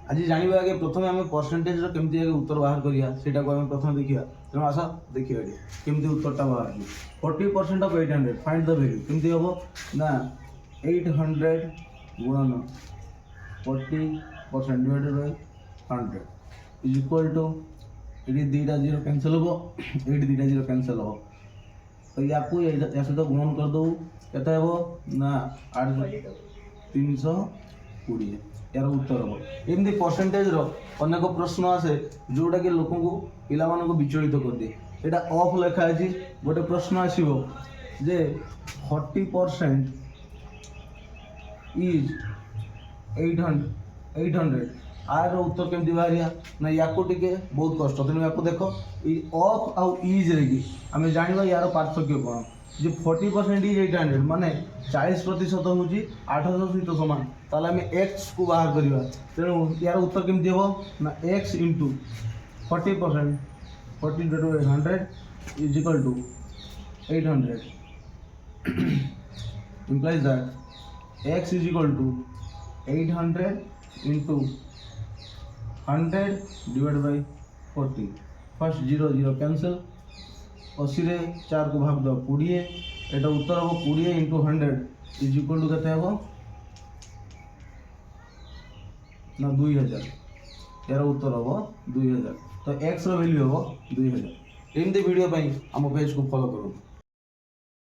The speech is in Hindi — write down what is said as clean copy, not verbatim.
आज जानिबा आगे प्रथम आम परसेंटेज केमती आगे उत्तर बाहर करिया सेटा को आम प्रथम देखिया तेणु आस देखिए ये केमती उत्तरटा बाहर 40% ऑफ 800 फाइंड द वैल्यू केमती हम ना 800 गुणन 40% divided by 100 is equal to ये दुईटा जीरो कैंसल हम ये दुईटा जीरो कैंसल हम तो या सहित गुणन कर दो केते हम ना 320 यार उत्तर हम एमती परसेंटेज अनेक प्रश्न आसे जोटा कि लोक को पिला को विचलित कर दिए यहाँ ऑफ लिखाई गोटे प्रश्न आसो जे 40% इज 800 आर उत्तर केमती बाहरिया ना या टे बहुत कष्ट तेणु या देख ऑफ आउ इज रे आम जाना यार पार्थक्य कौन जो 40% इज 800 माने 40% हूँ 800 सहित सामान ताले आम एक्स को बाहर करवा तेणु यार उत्तर केमती हम ना x into 40% 40 × 100 is equal to 800 implies that x is equal to 800 into 100 divided by 40 first 0 0 cancel 80 रे 4 को भाग दो 20 एटा उत्तर हम 20 इंटू 100 इज इक्वल टू केते हम ना 2000 यार उत्तर हम 2000 तो x रो वैल्यू हम 2000 एमती वीडियो आम पेज को फॉलो करो।